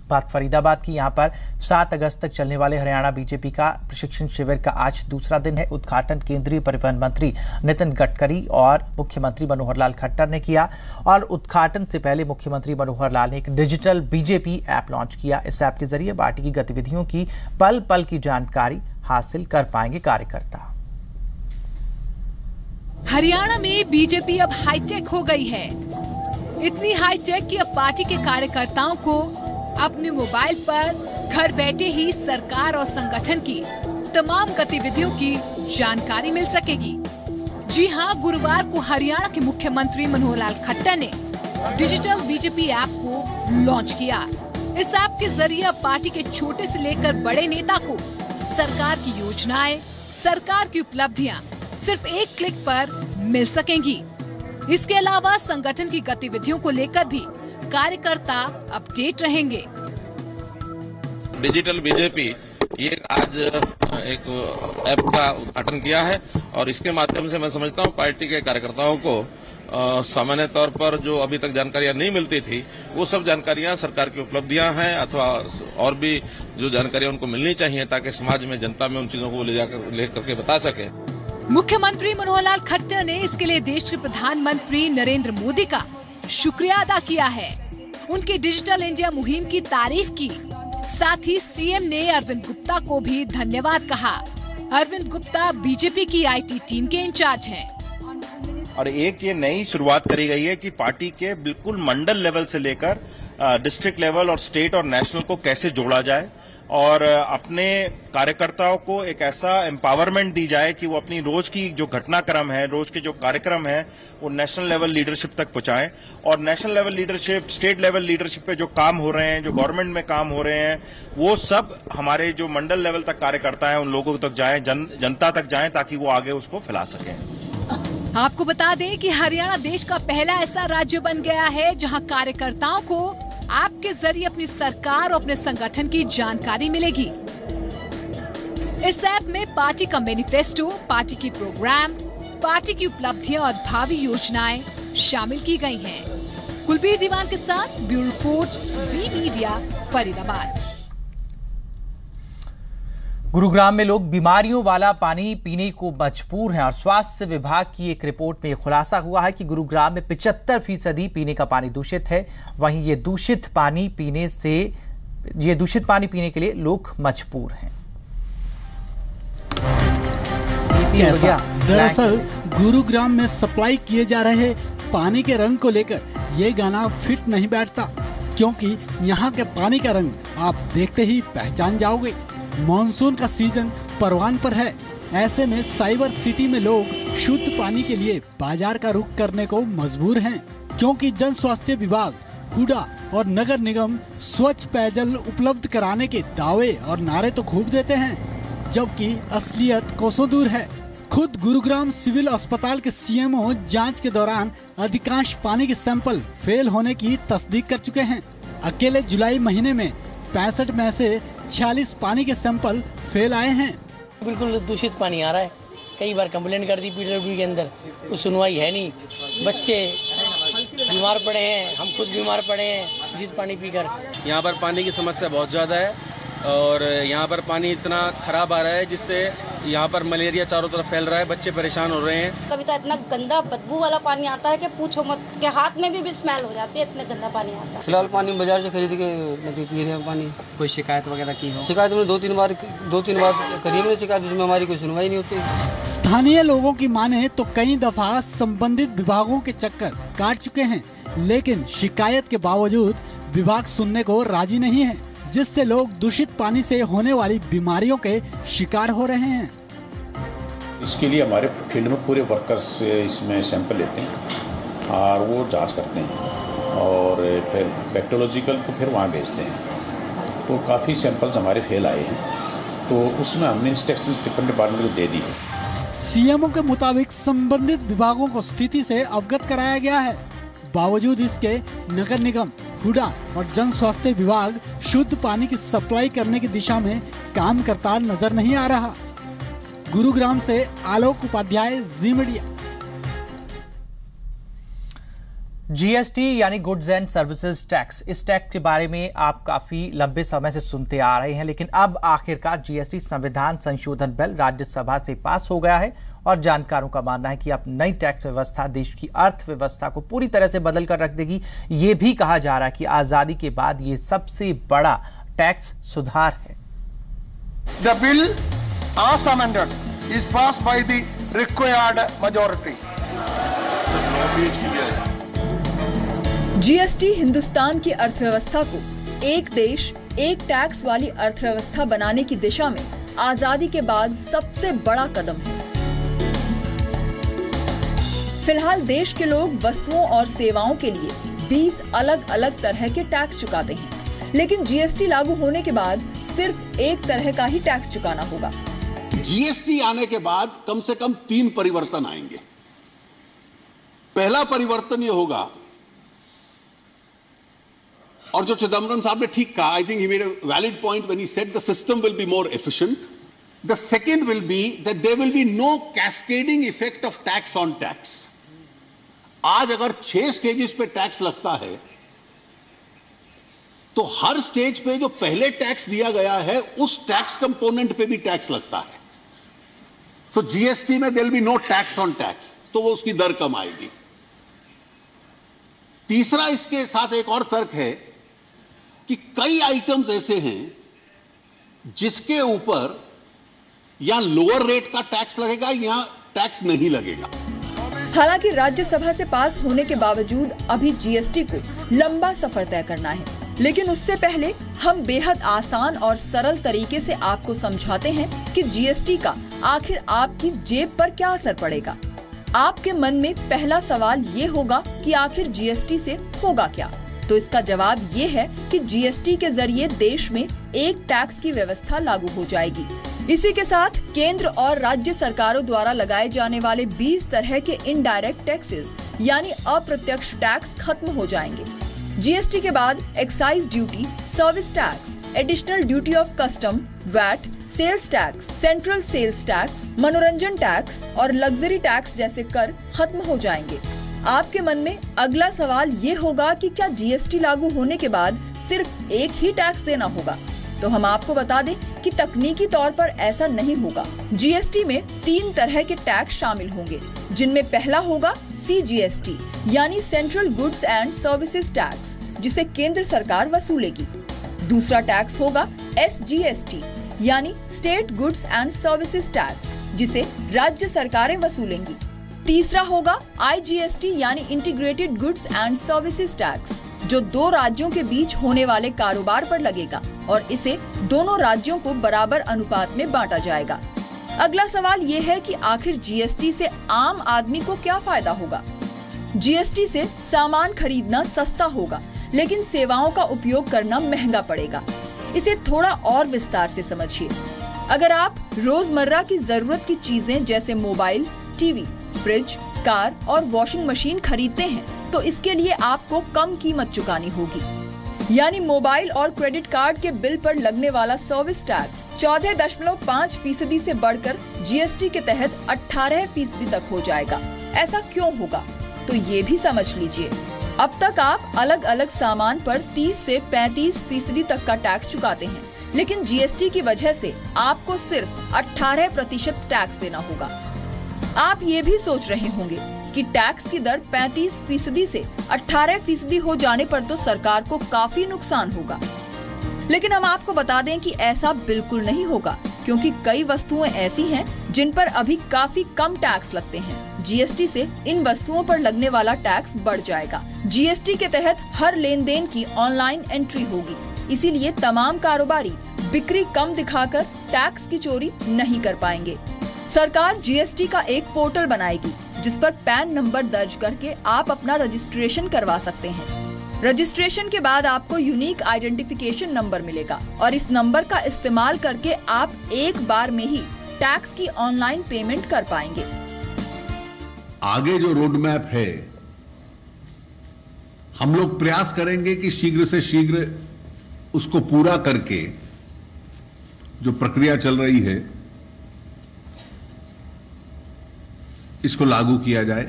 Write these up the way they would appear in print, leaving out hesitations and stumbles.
बात फरीदाबाद की। यहाँ पर 7 अगस्त तक चलने वाले हरियाणा बीजेपी का प्रशिक्षण शिविर का आज दूसरा दिन है। उद्घाटन केंद्रीय परिवहन मंत्री नितिन गडकरी और मुख्यमंत्री मनोहर लाल खट्टर ने किया और उद्घाटन से पहले मुख्यमंत्री मनोहर लाल ने एक डिजिटल बीजेपी ऐप लॉन्च किया। इस ऐप के जरिए पार्टी की गतिविधियों की पल पल की जानकारी हासिल कर पाएंगे कार्यकर्ता। हरियाणा में बीजेपी अब हाईटेक हो गई है, इतनी हाईटेक कि अब पार्टी के कार्यकर्ताओं को अपने मोबाइल पर घर बैठे ही सरकार और संगठन की तमाम गतिविधियों की जानकारी मिल सकेगी। जी हां, गुरुवार को हरियाणा के मुख्यमंत्री मनोहर लाल खट्टर ने डिजिटल बीजेपी ऐप को लॉन्च किया। इस ऐप के जरिए अब पार्टी के छोटे से लेकर बड़े नेता को सरकार की योजनाएं, सरकार की उपलब्धियां सिर्फ एक क्लिक पर मिल सकेंगी। इसके अलावा संगठन की गतिविधियों को लेकर भी कार्यकर्ता अपडेट रहेंगे। डिजिटल बीजेपी ये आज एक ऐप का उद्घाटन किया है और इसके माध्यम से मैं समझता हूं पार्टी के कार्यकर्ताओं को सामान्य तौर पर जो अभी तक जानकारियां नहीं मिलती थी वो सब जानकारियां सरकार की उपलब्धियां हैं अथवा और भी जो जानकारियां उनको मिलनी चाहिए ताकि समाज में जनता में उन चीजों को लेकर के बता सके। मुख्यमंत्री मनोहर लाल खट्टर ने इसके लिए देश के प्रधानमंत्री नरेंद्र मोदी का शुक्रिया अदा किया है। उनकी डिजिटल इंडिया मुहिम की तारीफ की। साथ ही सीएम ने अरविंद गुप्ता को भी धन्यवाद कहा। अरविंद गुप्ता बीजेपी की आईटी टीम के इंचार्ज हैं। और एक ये नई शुरुआत करी गई है कि पार्टी के बिल्कुल मंडल लेवल से लेकर डिस्ट्रिक्ट लेवल और स्टेट और नेशनल को कैसे जोड़ा जाए और अपने कार्यकर्ताओं को एक ऐसा एम्पावरमेंट दी जाए कि वो अपनी रोज की जो घटनाक्रम है, रोज के जो कार्यक्रम है, वो नेशनल लेवल लीडरशिप तक पहुंचाएं और national level leadership, state level leadership पे जो काम हो रहे हैं, जो गवर्नमेंट में काम हो रहे हैं, वो सब हमारे जो मंडल लेवल तक कार्यकर्ता है उन लोगों तक जाएं, जनता तक जाएं ताकि वो आगे उसको फैला सकें। आपको बता दें कि हरियाणा देश का पहला ऐसा राज्य बन गया है जहां कार्यकर्ताओं को ऐप के जरिए अपनी सरकार और अपने संगठन की जानकारी मिलेगी। इस ऐप में पार्टी का मैनिफेस्टो, पार्टी की प्रोग्राम, पार्टी की उपलब्धियां और भावी योजनाएं शामिल की गई हैं। कुलबीर दीवान के साथ ब्यूरो रिपोर्ट, जी मीडिया, फरीदाबाद। गुरुग्राम में लोग बीमारियों वाला पानी पीने को मजबूर हैं और स्वास्थ्य विभाग की एक रिपोर्ट में खुलासा हुआ है कि गुरुग्राम में 75% पीने का पानी दूषित है। वहीं ये दूषित पानी पीने के लिए लोग मजबूर हैं। दरअसल गुरुग्राम में सप्लाई किए जा रहे पानी के रंग को लेकर ये गाना फिट नहीं बैठता, क्योंकि यहाँ के पानी का रंग आप देखते ही पहचान जाओगे। मॉनसून का सीजन परवान पर है। ऐसे में साइबर सिटी में लोग शुद्ध पानी के लिए बाजार का रुख करने को मजबूर हैं, क्योंकि जन स्वास्थ्य विभाग, हुडा और नगर निगम स्वच्छ पेयजल उपलब्ध कराने के दावे और नारे तो खूब देते हैं, जबकि असलियत कोसों दूर है। खुद गुरुग्राम सिविल अस्पताल के सीएमओ जांच के दौरान अधिकांश पानी के सैंपल फेल होने की तस्दीक कर चुके हैं। अकेले जुलाई महीने में 65 में से 46 पानी के सैंपल फेल आए हैं। बिल्कुल दूषित पानी आ रहा है। कई बार कंप्लेंट कर दी पीडब्ल्यूडी के अंदर, कुछ सुनवाई है नहीं। बच्चे बीमार पड़े हैं, हम खुद बीमार पड़े हैं दूषित पानी पीकर। यहाँ पर पानी की समस्या बहुत ज़्यादा है और यहाँ पर पानी इतना खराब आ रहा है जिससे यहाँ पर मलेरिया चारों तरफ फैल रहा है, बच्चे परेशान हो रहे हैं। कभी तो इतना गंदा बदबू वाला पानी आता है कि पूछो मत, के हाथ में भी स्मेल हो जाती है, इतना गंदा पानी आता है। फिलहाल पानी बाजार से खरीद के पी रहे हैं पानी। कोई शिकायत वगैरह की हो? शिकायत में दो तीन बार करीब में शिकायत, उसमें हमारी कोई सुनवाई नहीं होती। स्थानीय लोगों की माने तो कई दफा संबंधित विभागों के चक्कर काट चुके हैं, लेकिन शिकायत के बावजूद विभाग सुनने को राजी नहीं है, जिससे लोग दूषित पानी से होने वाली बीमारियों के शिकार हो रहे हैं। इसके लिए हमारे फील्ड में पूरे वर्कर्स इसमें सैंपल लेते हैं और वो जांच करते हैं और फिर बैक्टीरियोलॉजिकल को फिर वहाँ भेजते हैं। तो काफ़ी सैंपल्स हमारे फेल आए हैं, तो उसमें हमने इंस्ट्रक्शंस डिपार्टमेंट को दे दी है। सीएमओ के मुताबिक संबंधित विभागों को स्थिति से अवगत कराया गया है। बावजूद इसके नगर निगम, हुडा और जन स्वास्थ्य विभाग शुद्ध पानी की सप्लाई करने की दिशा में काम करता नजर नहीं आ रहा। गुरुग्राम से आलोक उपाध्याय, जी मीडिया। जीएसटी यानी गुड्स एंड सर्विसेज टैक्स, इस टैक्स के बारे में आप काफी लंबे समय से सुनते आ रहे हैं, लेकिन अब आखिरकार जीएसटी संविधान संशोधन बिल राज्यसभा से पास हो गया है और जानकारों का मानना है कि अब नई टैक्स व्यवस्था देश की अर्थव्यवस्था को पूरी तरह से बदल कर रख देगी। ये भी कहा जा रहा है कि आजादी के बाद ये सबसे बड़ा टैक्स सुधार है। The bill as amended is passed by the required majority. GST Hindustan की अर्थव्यवस्था को एक देश एक टैक्स वाली अर्थव्यवस्था बनाने की दिशा में आजादी के बाद सबसे बड़ा कदम है। फिलहाल देश के लोग वस्तुओं और सेवाओं के लिए 20 अलग अलग तरह के टैक्स चुकाते हैं, लेकिन जीएसटी लागू होने के बाद सिर्फ एक तरह का ही टैक्स चुकाना होगा। जीएसटी आने के बाद कम से कम 3 परिवर्तन आएंगे। पहला परिवर्तन यह होगा, और जो चिदम्बरम साहब ने ठीक कहा, I think he made a valid point when he said the system will be more efficient. The second will be that there will be no cascading effect of tax on tax. आज अगर 6 stages पे tax लगता है तो हर stage पे जो पहले tax दिया गया है उस टैक्स कंपोनेंट पे भी टैक्स लगता है। सो जीएसटी में there will be no tax on tax, तो वो उसकी दर कम आएगी। तीसरा इसके साथ एक और तर्क है कि कई आइटम्स ऐसे हैं जिसके ऊपर या लोअर रेट का टैक्स लगेगा या टैक्स नहीं लगेगा। हालांकि राज्यसभा से पास होने के बावजूद अभी जीएसटी को लंबा सफर तय करना है, लेकिन उससे पहले हम बेहद आसान और सरल तरीके से आपको समझाते हैं कि जीएसटी का आखिर आपकी जेब पर क्या असर पड़ेगा। आपके मन में पहला सवाल ये होगा कि आखिर जीएसटी से होगा क्या? तो इसका जवाब ये है कि जीएसटी के जरिए देश में एक टैक्स की व्यवस्था लागू हो जाएगी। इसी के साथ केंद्र और राज्य सरकारों द्वारा लगाए जाने वाले 20 तरह के इनडायरेक्ट टैक्सेस यानी अप्रत्यक्ष टैक्स खत्म हो जाएंगे। जीएसटी के बाद excise duty, service tax, additional duty of custom, VAT, sales tax, central sales tax, मनोरंजन टैक्स और लग्जरी टैक्स जैसे कर खत्म हो जाएंगे। आपके मन में अगला सवाल ये होगा कि क्या जीएसटी लागू होने के बाद सिर्फ एक ही टैक्स देना होगा? तो हम आपको बता दें कि तकनीकी तौर पर ऐसा नहीं होगा। जीएसटी में 3 तरह के टैक्स शामिल होंगे, जिनमें पहला होगा सीजीएसटी यानी central goods and services tax, जिसे केंद्र सरकार वसूलेगी। दूसरा टैक्स होगा एसजीएसटी यानी state goods and services tax, जिसे राज्य सरकारें वसूलेंगी। तीसरा होगा आईजीएसटी यानी integrated goods and services tax, जो 2 राज्यों के बीच होने वाले कारोबार पर लगेगा और इसे दोनों राज्यों को बराबर अनुपात में बांटा जाएगा। अगला सवाल ये है कि आखिर जीएसटी से आम आदमी को क्या फायदा होगा? जीएसटी से सामान खरीदना सस्ता होगा, लेकिन सेवाओं का उपयोग करना महंगा पड़ेगा। इसे थोड़ा और विस्तार से समझिए। अगर आप रोजमर्रा की जरूरत की चीजें जैसे मोबाइल, टीवी, फ्रिज, कार और वॉशिंग मशीन खरीदते हैं तो इसके लिए आपको कम कीमत चुकानी होगी। यानी मोबाइल और क्रेडिट कार्ड के बिल पर लगने वाला सर्विस टैक्स 14.5% से बढ़कर जीएसटी के तहत 18% तक हो जाएगा। ऐसा क्यों होगा? तो ये भी समझ लीजिए। अब तक आप अलग अलग सामान पर 30 से 35% तक का टैक्स चुकाते हैं, लेकिन जीएसटी की वजह से आपको सिर्फ 18% टैक्स देना होगा। आप ये भी सोच रहे होंगे कि टैक्स की दर 35% से 18% हो जाने पर तो सरकार को काफी नुकसान होगा, लेकिन हम आपको बता दें कि ऐसा बिल्कुल नहीं होगा, क्योंकि कई वस्तुएं ऐसी हैं जिन पर अभी काफी कम टैक्स लगते हैं। जीएसटी से इन वस्तुओं पर लगने वाला टैक्स बढ़ जाएगा। जीएसटी के तहत हर लेन देन की ऑनलाइन एंट्री होगी, इसीलिए तमाम कारोबारी बिक्री कम दिखाकर टैक्स की चोरी नहीं कर पाएंगे। सरकार जीएसटी का एक पोर्टल बनाएगी जिस पर पैन नंबर दर्ज करके आप अपना रजिस्ट्रेशन करवा सकते हैं। रजिस्ट्रेशन के बाद आपको यूनिक आइडेंटिफिकेशन नंबर मिलेगा और इस नंबर का इस्तेमाल करके आप एक बार में ही टैक्स की ऑनलाइन पेमेंट कर पाएंगे। आगे जो रोड मैप है, हम लोग प्रयास करेंगे कि शीघ्र से शीघ्र उसको पूरा करके जो प्रक्रिया चल रही है इसको लागू किया जाए।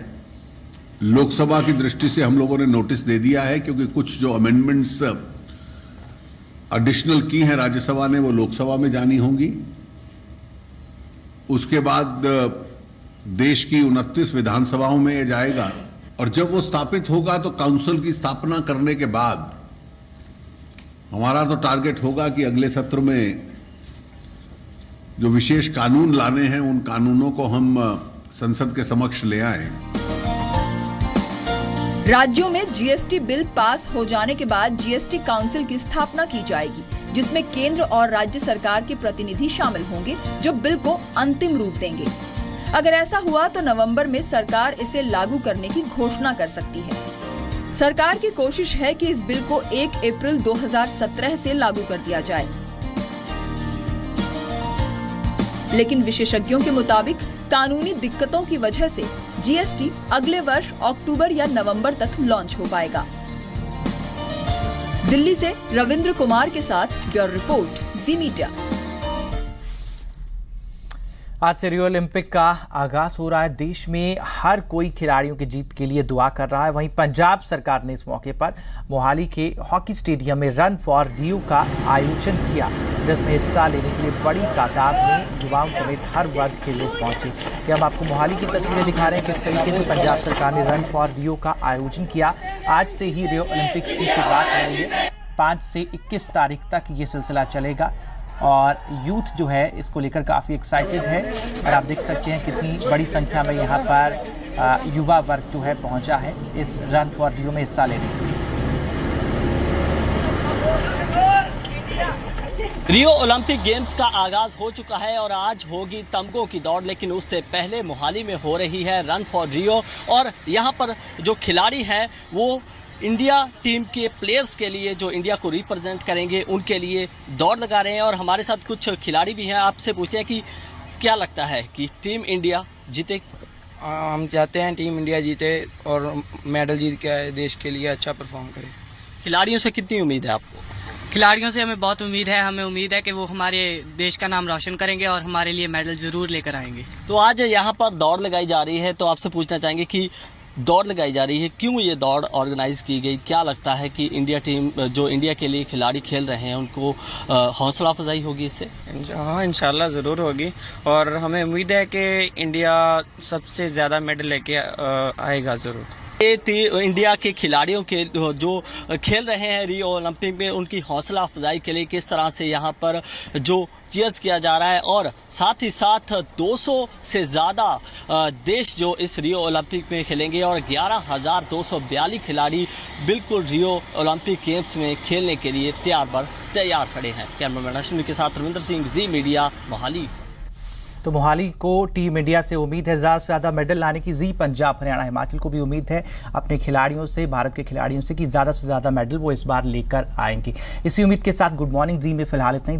लोकसभा की दृष्टि से हम लोगों ने नोटिस दे दिया है, क्योंकि कुछ जो अमेंडमेंट्स एडिशनल की हैं राज्यसभा ने, वो लोकसभा में जानी होंगी। उसके बाद देश की 29 विधानसभाओं में यह जाएगा, और जब वो स्थापित होगा तो काउंसिल की स्थापना करने के बाद हमारा तो टारगेट होगा कि अगले सत्र में जो विशेष कानून लाने हैं उन कानूनों को हम संसद के समक्ष ले आए। राज्यों में जीएसटी बिल पास हो जाने के बाद जीएसटी काउंसिल की स्थापना की जाएगी, जिसमें केंद्र और राज्य सरकार के प्रतिनिधि शामिल होंगे जो बिल को अंतिम रूप देंगे। अगर ऐसा हुआ तो नवंबर में सरकार इसे लागू करने की घोषणा कर सकती है। सरकार की कोशिश है कि इस बिल को 1 अप्रैल 2017 से लागू कर दिया जाए, लेकिन विशेषज्ञों के मुताबिक कानूनी दिक्कतों की वजह से जीएसटी अगले वर्ष अक्टूबर या नवंबर तक लॉन्च हो पाएगा। दिल्ली से रविंद्र कुमार के साथ ब्यूरो रिपोर्ट, जी मीडिया। आज से रियो ओलंपिक का आगाज हो रहा है। देश में हर कोई खिलाड़ियों की जीत के लिए दुआ कर रहा है। वहीं पंजाब सरकार ने इस मौके पर मोहाली के हॉकी स्टेडियम में रन फॉर रियो का आयोजन किया, जिसमें हिस्सा लेने के लिए बड़ी तादाद में युवाओं समेत हर वर्ग के लोग पहुंचे। ये हम आपको मोहाली की तस्वीरें दिखा रहे हैं किस तरीके से पंजाब सरकार ने रन फॉर रियो का आयोजन किया। आज से ही रियो ओलंपिक्स की शुरुआत हो रही है। 5 से 21 तारीख तक ये सिलसिला चलेगा और यूथ जो है इसको लेकर काफ़ी एक्साइटेड है। और आप देख सकते हैं कितनी बड़ी संख्या में यहाँ पर युवा वर्ग जो है पहुँचा है इस रन फॉर रियो में हिस्सा लेने के लिए। रियो ओलंपिक गेम्स का आगाज हो चुका है और आज होगी तमगों की दौड़, लेकिन उससे पहले मोहाली में हो रही है रन फॉर रियो। और यहाँ पर जो खिलाड़ी हैं वो इंडिया टीम के प्लेयर्स के लिए, जो इंडिया को रिप्रेजेंट करेंगे, उनके लिए दौड़ लगा रहे हैं। और हमारे साथ कुछ खिलाड़ी भी हैं। आपसे पूछते हैं कि क्या लगता है कि टीम इंडिया जीते? हम चाहते हैं टीम इंडिया जीते और मेडल जीत के देश के लिए अच्छा परफॉर्म करे। खिलाड़ियों से कितनी उम्मीद है आपको? खिलाड़ियों से हमें बहुत उम्मीद है। हमें उम्मीद है कि वो हमारे देश का नाम रोशन करेंगे और हमारे लिए मेडल ज़रूर लेकर आएंगे। तो आज यहाँ पर दौड़ लगाई जा रही है, तो आपसे पूछना चाहेंगे कि दौड़ लगाई जा रही है, क्यों ये दौड़ ऑर्गेनाइज की गई? क्या लगता है कि इंडिया टीम, जो इंडिया के लिए खिलाड़ी खेल रहे हैं, उनको हौसला अफजाई होगी इससे? हाँ, इंशाल्लाह ज़रूर होगी और हमें उम्मीद है कि इंडिया सबसे ज़्यादा मेडल लेके आएगा ज़रूर। इंडिया के खिलाड़ियों के जो खेल रहे हैं रियो ओलंपिक में, उनकी हौसला अफजाई के लिए किस तरह से यहाँ पर जो चीयर्स किया जा रहा है, और साथ ही साथ 200 से ज़्यादा देश जो इस रियो ओलंपिक में खेलेंगे और 11,242 खिलाड़ी बिल्कुल रियो ओलंपिक गेम्स में खेलने के लिए तैयार खड़े हैं। कैमरामैन अश्विनी के साथ रविंद्र सिंह, जी मीडिया, मोहाली। तो मोहाली को टीम इंडिया से उम्मीद है ज़्यादा से ज़्यादा मेडल लाने की। जी पंजाब, हरियाणा, हिमाचल को भी उम्मीद है अपने खिलाड़ियों से, भारत के खिलाड़ियों से, कि ज़्यादा से ज़्यादा मेडल वो इस बार लेकर आएंगे। इसी उम्मीद के साथ गुड मॉर्निंग जी में फिलहाल इतना ही।